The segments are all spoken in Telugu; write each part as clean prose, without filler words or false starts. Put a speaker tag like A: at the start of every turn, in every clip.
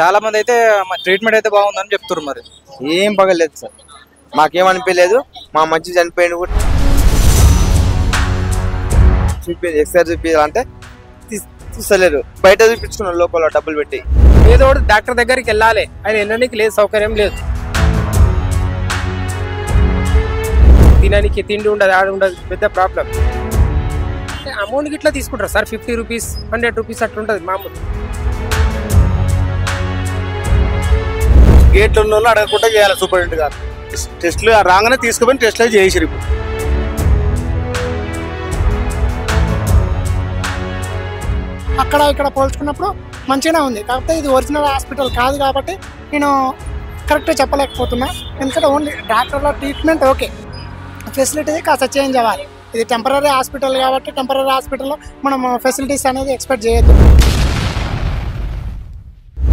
A: చాలా మంది అయితే ట్రీట్మెంట్ అయితే బాగుందని చెప్తున్నారు. మరి
B: ఏం పగలేదు సార్, మాకేం అనిపించలేదు. మా మంచి చనిపోయింది కూడా ఎక్స్రే చూపించాలంటే చూస్తలేరు. బయట చూపించుకున్నారు లోపల డబ్బులు పెట్టి.
C: ఏదో డాక్టర్ దగ్గరికి వెళ్ళాలి, ఆయన వెళ్ళడానికి లేదు, సౌకర్యం లేదు. తినడానికి తిండి ఉండదు, ఆడ ఉండదు, పెద్ద ప్రాబ్లం. అమౌంట్ ఇట్లా తీసుకుంటారు సార్, 50 రూపీస్ 100 రూపీస్ అట్లా ఉంటుంది మామూలు.
D: గేట్లు ఉన్న వాళ్ళు అడగకుండా చేయాలి. సూపరింటెండెంట్ గారు టెస్టులు రాగానే తీసుకుపోయి టెస్టులు చేసిరు.
E: అక్కడ ఇక్కడ పోల్చుకున్నప్పుడు మంచిగానే ఉంది. కాకపోతే ఇది ఒరిజినల్ హాస్పిటల్ కాదు కాబట్టి నేను కరెక్ట్గా చెప్పలేకపోతున్నా. ఎందుకంటే ఓన్లీ డాక్టర్ల ట్రీట్మెంట్ ఓకే, ఫెసిలిటీస్ కాస్త చేంజ్ అవ్వాలి. ఇది టెంపరీ హాస్పిటల్ కాబట్టి టెంపరీ హాస్పిటల్లో మనం ఫెసిలిటీస్ అనేది ఎక్స్పెక్ట్ చేయొద్దు.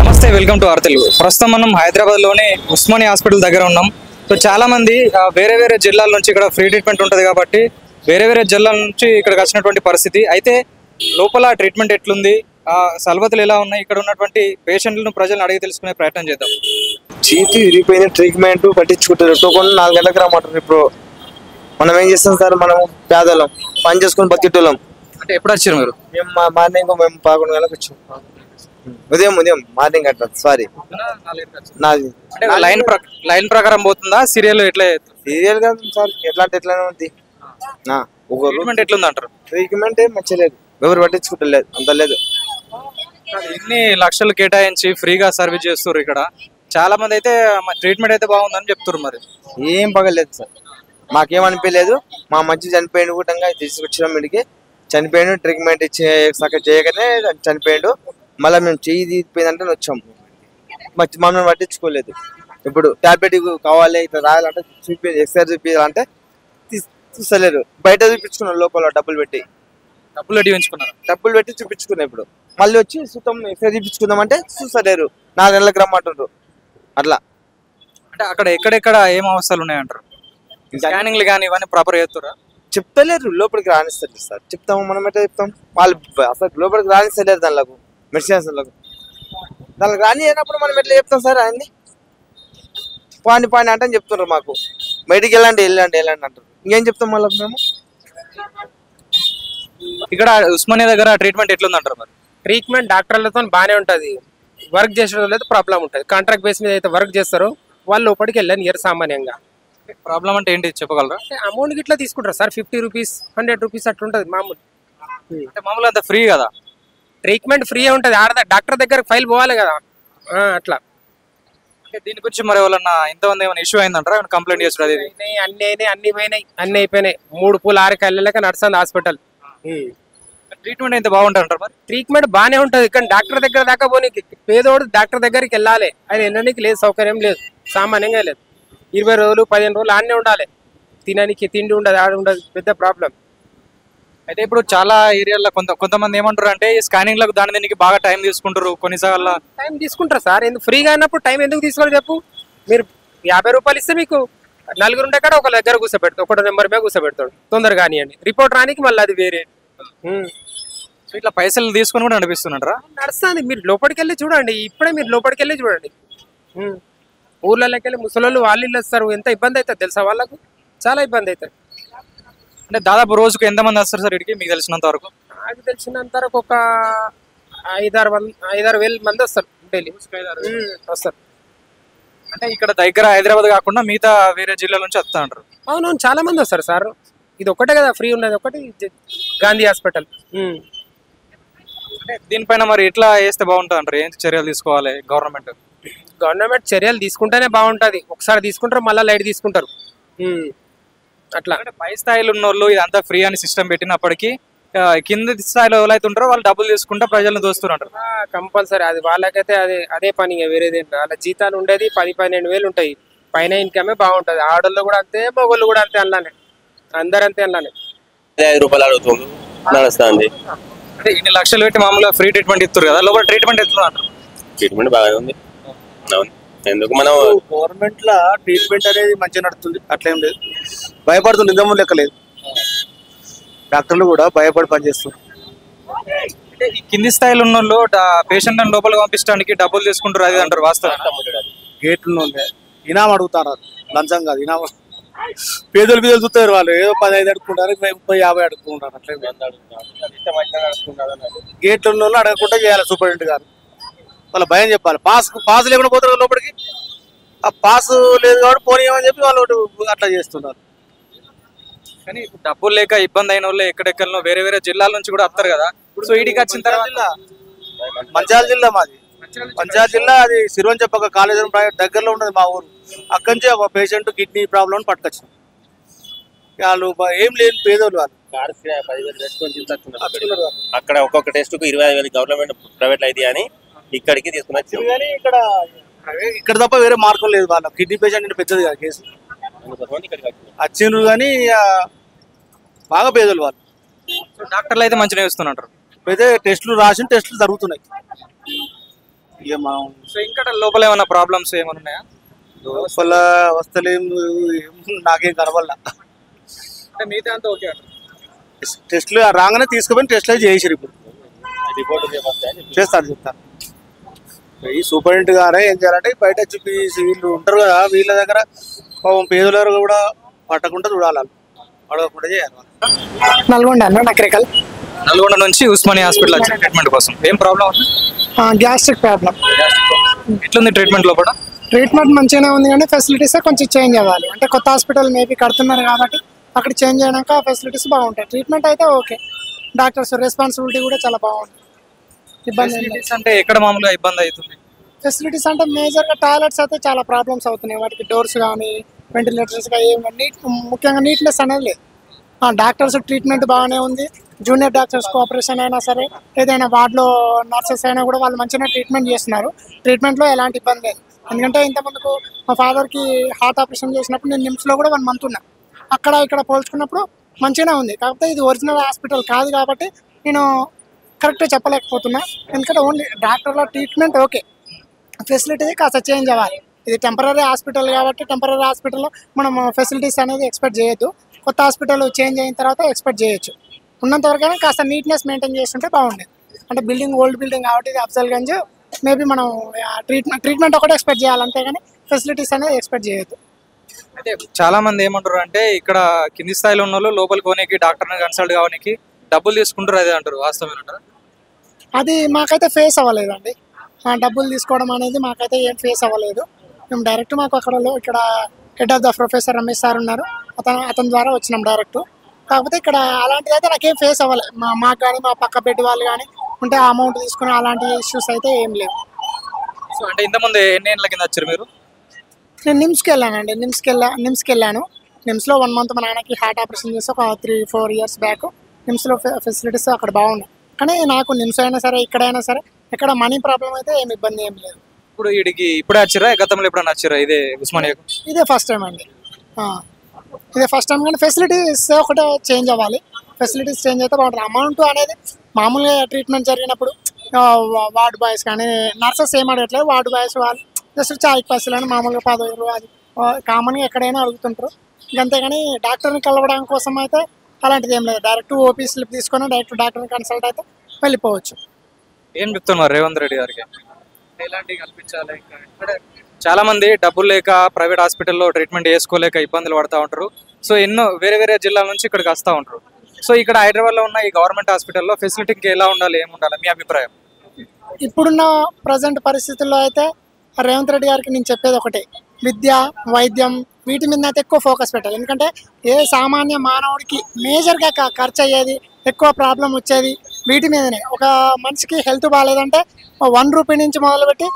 A: నమస్తే, వెల్కమ్ టు ఆర్ తెలుగు. ప్రస్తుతం మనం హైదరాబాద్లోని ఉస్మానియా హాస్పిటల్ దగ్గర ఉన్నాం. సో చాలా మంది వేరే వేరే జిల్లాల నుంచి ఇక్కడ ఫ్రీ ట్రీట్మెంట్ ఉంటుంది కాబట్టి వేరే వేరే జిల్లాల నుంచి ఇక్కడికి వచ్చినటువంటి పరిస్థితి. అయితే లోపల ట్రీట్మెంట్ ఎట్లుంది, సలవతులు ఎలా ఉన్నాయి, ఇక్కడ ఉన్నటువంటి పేషెంట్లను ప్రజలను అడిగి తెలుసుకునే ప్రయత్నం చేద్దాం.
B: చీటి విరిగిపోయిన ట్రీట్మెంట్ పట్టించుకుంటారు. టోకన్ 4 గంటలకు రమ్మంటారు. ఇప్పుడు మనం ఏం చేస్తాం సార్, మనం పేదలం పని చేసుకుని బతికేటోళ్ళం.
A: అంటే ఎప్పుడు వచ్చారు మీరు?
B: మేము మార్నింగ్ 11 గంటలకు వచ్చాం. ఉదయం మార్నింగ్ అంటారు. సారీ,
A: లైన్ ప్రకారం పోతుందా, సీరియల్ ఎట్లా?
B: సీరియల్ కాదు సార్, ఎట్లానే ఉంది.
A: ట్రీట్మెంట్ ఎట్లుంది అంటారు?
B: ట్రీట్మెంట్ ఏం మంచిగా లేదు, ఎవరు పట్టించుకుంటలేదు, అంత లేదు.
A: ఇన్ని లక్షలు కేటాయించి ఫ్రీగా సర్వీస్ చేస్తారు. ఇక్కడ చాలా మంది అయితే ట్రీట్మెంట్ అయితే బాగుందని చెప్తున్నారు. మరి
B: ఏం పగలేదు సార్, మాకేం అనిపించలేదు. మా మంచి చనిపోయిండు కూడా తీసుకొచ్చినాం. ఇంటికి చనిపోయాడు, ట్రీట్మెంట్ ఇచ్చి చేయగానే చనిపోయాడు. మళ్ళీ మేము చెయ్యి తీసిపోయిందంటే వచ్చాము, మమ్మల్ని పట్టించుకోలేదు. ఇప్పుడు టాబ్లెట్ కావాలి ఇట్లా రాయాలంటే ఎక్స్రే చూపించాలంటే చూస్తలేరు. బయట చూపించుకున్నారు లోపల డబ్బులు పెట్టి చూపించుకున్నాం. ఇప్పుడు మళ్ళీ వచ్చి సుతం ఎక్స్రే చూపించుకుందామంటే చూస్తలేరు. 4 గంటలకు రమ్మంటారు. అట్లా
A: అంటే అక్కడ ఎక్కడెక్కడ ఏం అవసరాలు ఉన్నాయంటారు? స్కానింగ్లు కానీ ఇవన్నీ ప్రాపర్ చేస్తారా?
B: చెప్తలేరు, లోపలికి రాణిస్తారు సార్. చెప్తాము మనం ఎట్లా చెప్తాం, వాళ్ళు అసలు లోపలికి రాణిస్తలేరు. దానిలకు మెడిసిన్స్ దానికి రాని అయినప్పుడు మనం ఎట్లా చెప్తాం సార్? ఆయన్ని పాని అంటే చెప్తున్నారు మాకు, బయటికి వెళ్ళండి అంటారు. ఇంకేం చెప్తాం మళ్ళీ మేము?
A: ఇక్కడ ఉస్మానియా దగ్గర ట్రీట్మెంట్ ఎట్లుందంటారు? మరి
C: ట్రీట్మెంట్ డాక్టర్లతో బాగానే ఉంటుంది. వర్క్ చేసే వాళ్ళతో ప్రాబ్లం ఉంటుంది. కాంట్రాక్ట్ బేస్ మీద అయితే వర్క్ చేస్తారో వాళ్ళు లోపలికి వెళ్ళని ఇయర్ సామాన్యంగా.
A: ప్రాబ్లం అంటే ఏంటి చెప్పగలరా?
C: అమౌంట్ ఇట్లా తీసుకుంటారు సార్, 50 రూపీస్ 100 రూపీస్ అట్లా ఉంటుంది మామూలు.
A: అంటే మామూలు అంత ఫ్రీ కదా?
C: ట్రీట్మెంట్ ఫ్రీ ఉంటుంది. డాక్టర్ దగ్గర ఫైల్ పోవాలి కదా, అట్లా.
A: దీని గురించి మరి ఎవరన్నా ఇంతమంది ఏమైనా ఇష్యూ అయిందంటారా? కంప్లైంట్ చేస్తారు?
C: అన్ని అయిపోయినాయి. 3 పూలు 6 కళ్ళక నడుస్తుంది హాస్పిటల్.
A: ట్రీట్మెంట్ అయితే బాగుంటారు. మరి
C: ట్రీట్మెంట్ బాగానే ఉంటుంది, కానీ డాక్టర్ దగ్గర దాకా పోనీ పేదోడు డాక్టర్ దగ్గరికి వెళ్ళాలి, ఆయన వెళ్ళడానికి లేదు, సౌకర్యం లేదు, సామాన్యంగా లేదు. 20 రోజులు 15 రోజులు ఆడనే ఉండాలి, తినడానికి తిండి ఉండదు, ఆడ ఉండదు, పెద్ద ప్రాబ్లం.
A: అయితే ఇప్పుడు చాలా ఏరియాలో కొంతమంది ఏమంటారు అంటే స్కానింగ్ లకు దీనికి బాగా టైం తీసుకుంటారు. కొన్నిసార్లు
C: టైం తీసుకుంటారు సార్. ఎందుకు ఫ్రీగా అన్నప్పుడు టైం ఎందుకు తీసుకోవాలి చెప్పు? మీరు 50 రూపాయలు ఇస్తే మీకు 4 ఉండే కాడ ఒక దగ్గర కూర్చోబెడతాడు, ఒకటో నెంబర్ మీద కూర్చోబెడతాడు, తొందరగా కానివ్వండి. రిపోర్ట్ రానికి మళ్ళీ అది వేరే.
A: ఇట్లా పైసలు తీసుకొని కూడా నడిపిస్తున్నారా?
C: నడుస్తుంది. మీరు లోపలికి వెళ్ళి చూడండి, ఇప్పుడే మీరు లోపలికి వెళ్ళి చూడండి. ఊర్లలోకి వెళ్ళి ముసలోళ్ళు వాళ్ళు ఇల్లు వస్తారు. ఎంత ఇబ్బంది అవుతుంది తెలుసా వాళ్ళకు? చాలా ఇబ్బంది అవుతుంది.
A: అంటే దాదాపు రోజుకు ఎంతమంది వస్తారు సార్ ఇక్కడికి మీకు తెలిసినంత వరకు?
C: నాకు తెలిసినంత వరకు ఒక 5-6 వేల మంది వస్తారు డైలీ వస్తారు.
A: అంటే ఇక్కడ దగ్గర హైదరాబాద్ కాకుండా మిగతా వేరే జిల్లాల నుంచి వస్తా అంటారు?
C: అవునవును, చాలా మంది వస్తారు సార్. ఇది ఒకటే కదా ఫ్రీ ఉన్నది, ఒకటి గాంధీ హాస్పిటల్.
A: అంటే దీనిపైన మరి ఎట్లా చేస్తే బాగుంటుంది అంటారు? ఏం చర్యలు తీసుకోవాలి గవర్నమెంట్
C: చర్యలు తీసుకుంటేనే బాగుంటుంది. ఒకసారి తీసుకుంటారు, మళ్ళీ లైట్ తీసుకుంటారు. అట్లా
A: పై స్థాయిలో ఉన్న వాళ్ళు ఇదంతా ఫ్రీ అని సిస్టమ్ పెట్టినప్పటికీ కింద స్థాయిలో ఎవరైతే ఉంటారో వాళ్ళు డబ్బులు తీసుకుంటా ప్రజలను దోస్తున్నారు.
C: కంపల్సరీ అది వాళ్ళకైతే అదే పని, వేరేది. వాళ్ళ జీతాలు ఉండేది 10-12 వేలు ఉంటాయి. పైన ఇన్కమే బాగుంటుంది. ఆడోళ్ళు కూడా అంతే, మగోళ్ళు కూడా అంతే, అలానే అందరంతే, అలానే.
F: 5 రూపాయలు అడుగుతుంది, నడుస్తుంది.
A: అంటే ఇన్ని లక్షలు పెట్టి మామూలుగా ఫ్రీ ట్రీట్మెంట్ ఇస్తారు కదా, లోపల ట్రీట్మెంట్ ఎట్లా అంటారు?
F: ట్రీట్మెంట్ బాగానే ఉంది. అవును, ఎందుకు మనం
D: గవర్నమెంట్ లా ట్రీట్మెంట్ అనేది మంచిగా నడుస్తుంది, అట్లేం లేదు. భయపడుతుంది, నిజం లెక్క లేదు. డాక్టర్లు కూడా భయపడి పనిచేస్తారు.
A: అంటే ఈ కింది స్థాయిలో ఉన్న వాళ్ళు పేషెంట్ లోపలికి పంపించడానికి డబ్బులు తీసుకుంటారు అది అంటారు వాస్తవం.
D: గేట్లు ఉండే ఇనాం అడుగుతారు, లంచం కాదు ఇనాం. పేదలు బీదలు చూస్తారు, వాళ్ళు ఏదో 15 అడుక్కుంటారు, 30-50 అడుక్కుంటారు. అట్లే గేట్లు ఉన్న వాళ్ళు అడగకుండా చేయాలి సూపరింటెండెంట్ గారు. వాళ్ళ భయం చెప్పాలి. పాస్ లేకుండా పోతారు లోపలికి, ఆ పాస్ లేదు కాబట్టి పోనీయమని చెప్పి వాళ్ళు అట్లా చేస్తున్నారు.
A: కానీ ఇప్పుడు డబ్బులు లేక ఇబ్బంది అయిన వాళ్ళు ఎక్కడెక్కడో వేరే వేరే జిల్లాల నుంచి కూడా వస్తారు కదా. సో ఈడికి వచ్చిన తర్వాత
D: మంచిర్యాల జిల్లా మాది, మంచిర్యాల జిల్లా అది సిరువంచప్పక కాలేజ్ దగ్గరలో ఉన్నది మా ఊరు. అక్కడి నుంచి ఒక పేషెంట్ కిడ్నీ ప్రాబ్లం పట్టుకొచ్చాం. వాళ్ళు ఏం లేని పేదోళ్ళు వాళ్ళు.
F: అక్కడ ఒక్కొక్క టెస్ట్ కు 25,000 గవర్నమెంట్ ప్రైవేట్ అయితే అని ఇక్కడికి తీసుకుని
D: కానీ ఇక్కడ తప్ప వేరే మార్గం లేదు. వాళ్ళ కిడ్నీ పేషెంట్ అంటే పెద్దది కదా కేసు. వచ్చిండ్రు కానీ బాగా పేదోళ్ళు వాళ్ళు.
A: డాక్టర్లు అయితే మంచిగా ఇస్తున్నారు.
D: అయితే టెస్టులు రాసిన టెస్టులు జరుగుతున్నాయి. ఇక మనం
A: సో ఇంకా లోపల ఏమైనా ప్రాబ్లమ్స్ ఏమైనా ఉన్నాయా?
D: లోపల వస్తలేం, నాకేం కనవల్ల.
A: అంటే మిగతా అంతా ఓకే అంటారు.
D: టెస్టులు రాగానే తీసుకుపోయి టెస్టులు చేసారు. ఇప్పుడు చేస్తారు చెప్తారు. ఈ సూపరింటెండెంట్ గారే ఏం చేయాలంటే బయట చూపి వీళ్ళు ఉంటారు కదా, వీళ్ళ దగ్గర పేదల కూడా పట్టకుండా చూడాలి, అడగకుండా చేయాలి.
E: నల్గొండ అన్న నకరికల్.
A: నల్గొండ నుంచి ఉస్మానియా హాస్పిటల్ వచ్చిన ట్రీట్మెంట్ కోసం ఏం ప్రాబ్లం ఉంది?
E: Gastric problem.
A: ఎట్లుంది ట్రీట్మెంట్ లోపల?
E: ట్రీట్మెంట్ మంచిగానే ఉంది కానీ ఫెసిలిటీస్ కొంచెం చేంజ్ అవ్వాలి. అంటే కొత్త హాస్పిటల్ మేబీ కడుతున్నారు కాబట్టి అక్కడ చేంజ్ అయినాక ఫెసిలిటీస్ బాగుంటాయి. ట్రీట్మెంట్ అయితే ఓకే, డాక్టర్స్ రెస్పాన్సిబిలిటీ కూడా చాలా బాగుంది. ఇబ్బంది
A: అంటే ఎక్కడ మామూలుగా ఇబ్బంది అవుతుంది?
E: ఫెసిలిటీస్ అంటే మేజర్గా టాయిలెట్స్ అయితే చాలా ప్రాబ్లమ్స్ అవుతున్నాయి. వాటికి డోర్స్ కానీ వెంటిలేటర్స్ కానీ ముఖ్యంగా నీట్నెస్ అనేది లేదు. డాక్టర్స్ ట్రీట్మెంట్ బాగానే ఉంది. జూనియర్ డాక్టర్స్ కోఆపరేషన్ అయినా సరే, ఏదైనా వార్డులో నర్సెస్ అయినా కూడా వాళ్ళు మంచిగా ట్రీట్మెంట్ చేస్తున్నారు. ట్రీట్మెంట్లో ఎలాంటి ఇబ్బంది లేదు. ఎందుకంటే ఇంతమందికు మా ఫాదర్కి హార్ట్ ఆపరేషన్ చేసినప్పుడు నేను నిమ్స్లో కూడా 1 month ఉన్నా. అక్కడ ఇక్కడ పోల్చుకున్నప్పుడు మంచిగానే ఉంది. కాకపోతే ఇది ఒరిజినల్ హాస్పిటల్ కాదు కాబట్టి నేను కరెక్ట్గా చెప్పలేకపోతున్నా. ఎందుకంటే ఓన్లీ డాక్టర్ల ట్రీట్మెంట్ ఓకే, ఫెసిలిటీ కాస్త చేంజ్ అవ్వాలి. ఇది టెంపరీ హాస్పిటల్ కాబట్టి టెంపరీ హాస్పిటల్లో మనం ఫెసిలిటీస్ అనేది ఎక్స్పెక్ట్ చేయొద్దు. కొత్త హాస్పిటల్ చేంజ్ అయిన తర్వాత ఎక్స్పెక్ట్ చేయొచ్చు. ఉన్నంత వరకైనా కాస్త నీట్నెస్ మెయింటైన్ చేస్తుంటే బాగుండేది. అంటే బిల్డింగ్ ఓల్డ్ బిల్డింగ్ కాబట్టి ఇది అఫ్జల్గంజ్, మేబీ మనం ట్రీట్మెంట్ ఒకటే ఎక్స్పెక్ట్ చేయాలి, అంతేగాని ఫెసిలిటీస్ అనేది ఎక్స్పెక్ట్ చేయొద్దు.
A: అయితే చాలా మంది ఏమంటారు అంటే ఇక్కడ కింది స్థాయిలో ఉన్న వాళ్ళు లోపలికి పోనీకి డాక్టర్ని కన్సల్ట్ కావడానికి డబ్బులు తీసుకుంటారు అది అంటారు, వాస్తవమేనంటారా?
E: అది మాకైతే ఫేస్ అవ్వలేదండి. డబ్బులు తీసుకోవడం అనేది మాకైతే ఏం ఫేస్ అవ్వలేదు. మేము డైరెక్ట్ మాకు అక్కడ ఇక్కడ head of the professor Ramesh sir ఉన్నారు, అతని ద్వారా వచ్చినాం డైరెక్ట్. కాకపోతే ఇక్కడ అలాంటిది అయితే నాకేం ఫేస్ అవ్వలేదు. మాకు కానీ మా పక్క బెడ్ వాళ్ళు కానీ ఉంటే ఆ అమౌంట్ తీసుకుని అలాంటి ఇష్యూస్ అయితే ఏం లేవు.
A: సో అంటే ఇంతకుముందు ఎన్ని ఏళ్ళ కింద వచ్చారు మీరు?
E: నేను నిమ్స్కి వెళ్ళానండి. నిమ్స్కి వెళ్ళాను. నిమ్స్లో 1 month మా నాన్నకి హార్ట్ ఆపరేషన్ చేసి ఒక 3-4 years బ్యాక్ నిమ్స్లో ఫెసిలిటీస్ అక్కడ బాగున్నాయి. కానీ నాకు నిమ్స్ అయినా సరే ఇక్కడైనా సరే ఇక్కడ మనీ ప్రాబ్లం అయితే ఏమి ఇబ్బంది ఏం లేదు.
A: ఇప్పుడు వీడికి ఇప్పుడే వచ్చారా, గతంలో ఎప్పుడైనా వచ్చారా ఇదే ఉస్మానియాకు?
E: ఇదే ఫస్ట్ టైం అండి. ఇదే ఫస్ట్ టైం. కానీ ఫెసిలిటీస్ ఒకటే చేంజ్ అవ్వాలి. ఫెసిలిటీస్ చేంజ్ అయితే బాగుంటుంది. అమౌంట్ అనేది మామూలుగా ట్రీట్మెంట్ జరిగినప్పుడు వార్డ్ బాయ్స్ కానీ నర్సెస్ ఏం అడగట్లేదు. వార్డ్ బాయ్స్ వాళ్ళు జస్ట్ చాయ్ పైసలు అని మామూలుగా 10,000 అది కామన్గా ఎక్కడైనా అడుగుతుంటారు. అంతేగాని డాక్టర్ని కలవడం కోసం అయితే అలాంటిది ఏం లేదు. డైరెక్ట్ ఓపీ స్లిప్ తీసుకొని డైరెక్ట్ డాక్టర్ని కన్సల్ట్ అయితే వెళ్ళిపోవచ్చు.
A: ఏం చెప్తున్నారు రేవంత్ రెడ్డి గారికి? ఎలాంటివి కల్పించాలి? చాలా మంది డబ్బులు లేక ప్రైవేట్ హాస్పిటల్లో ట్రీట్మెంట్ చేసుకోలేక ఇబ్బందులు పడుతూ ఉంటారు. సో ఎన్నో వేరే వేరే జిల్లాల నుంచి ఇక్కడికి వస్తూ ఉంటారు. సో ఇక్కడ హైదరాబాద్లో ఉన్న ఈ గవర్నమెంట్ హాస్పిటల్లో ఫెసిలిటీకి ఎలా ఉండాలి, ఏముండాలి మీ అభిప్రాయం?
E: ఇప్పుడున్న ప్రజెంట్ పరిస్థితుల్లో అయితే రేవంత్ రెడ్డి గారికి నేను చెప్పేది ఒకటే, విద్య వైద్యం వీటి మీద అయితే ఎక్కువ ఫోకస్ పెట్టాలి. ఎందుకంటే ఏ సామాన్య మానవుడికి మేజర్గా ఖర్చు అయ్యేది, ఎక్కువ ప్రాబ్లం వచ్చేది వీటి మీదనే. ఒక మనిషికి హెల్త్ బాగాలేదంటే 1 రూపీ నుంచి మొదలుపెట్టి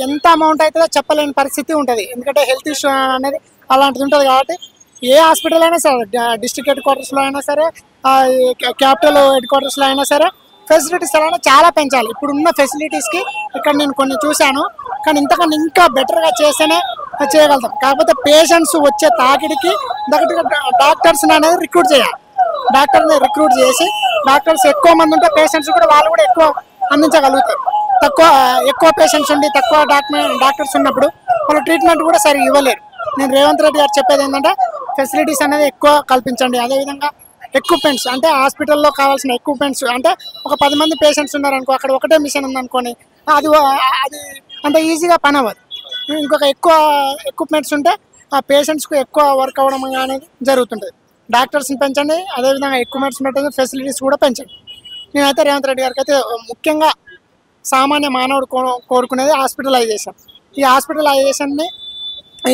E: ఎంత అమౌంట్ అవుతుందో చెప్పలేని పరిస్థితి ఉంటుంది. ఎందుకంటే హెల్త్ ఇష్యూ అనేది అలాంటిది ఉంటుంది. కాబట్టి ఏ హాస్పిటల్ అయినా సరే, డిస్ట్రిక్ట్ హెడ్ క్వార్టర్స్లో అయినా సరే, క్యాపిటల్ హెడ్ క్వార్టర్స్లో అయినా సరే ఫెసిలిటీస్ అలానే చాలా పెంచాలి. ఇప్పుడున్న ఫెసిలిటీస్కి ఇక్కడ నేను కొన్ని చూశాను, కానీ ఇంతకన్నా ఇంకా బెటర్గా చేస్తేనే చేయగలుగుతాం. కాకపోతే పేషెంట్స్ వచ్చే తాకిడికి డాక్టర్స్ని అనేది రిక్రూట్ చేయాలి. డాక్టర్ని రిక్రూట్ చేసి డాక్టర్స్ ఎక్కువ మంది ఉంటే పేషెంట్స్ కూడా వాళ్ళు కూడా ఎక్కువ అందించగలుగుతారు. ఎక్కువ పేషెంట్స్ ఉండి తక్కువ డాక్టర్స్ ఉన్నప్పుడు వాళ్ళు ట్రీట్మెంట్ కూడా సరిగ్గా ఇవ్వలేరు. నేను రేవంత్ రెడ్డి గారు చెప్పేది ఏంటంటే ఫెసిలిటీస్ అనేది ఎక్కువ కల్పించండి. అదేవిధంగా ఎక్విప్మెంట్స్ అంటే హాస్పిటల్లో కావాల్సిన ఎక్విప్మెంట్స్ అంటే ఒక 10 మంది పేషెంట్స్ ఉన్నారనుకో, అక్కడ ఒకటే మిషన్ ఉందనుకోని అది అది అంత ఈజీగా పని అవ్వదు. ఇంకొక ఎక్కువ ఎక్విప్మెంట్స్ ఉంటే ఆ పేషెంట్స్కు ఎక్కువ వర్క్ అవ్వడం అనేది జరుగుతుంటుంది. డాక్టర్స్ని పెంచండి, అదేవిధంగా ఎక్విప్మెంట్స్ పెట్టండి, ఫెసిలిటీస్ కూడా పెంచండి. నేనైతే రేవంత్ రెడ్డి గారికి అయితే ముఖ్యంగా సామాన్య మానవుడు కోరుకునేది హాస్పిటలైజేషన్. ఈ హాస్పిటలైజేషన్ని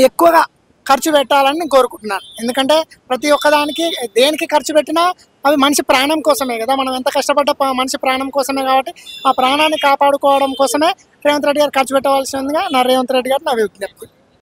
E: ఎక్కువగా ఖర్చు పెట్టాలని నేను కోరుకుంటున్నాను. ఎందుకంటే ప్రతి ఒక్కదానికి దేనికి ఖర్చు పెట్టినా అవి మనిషి ప్రాణం కోసమే కదా, మనం ఎంత కష్టపడ్డ మనిషి ప్రాణం కోసమే. కాబట్టి ఆ ప్రాణాన్ని కాపాడుకోవడం కోసమే రేవంత్ రెడ్డి గారు ఖర్చు పెట్టవలసిందిగా రేవంత్ రెడ్డి గారు నా విజ్ఞప్తి.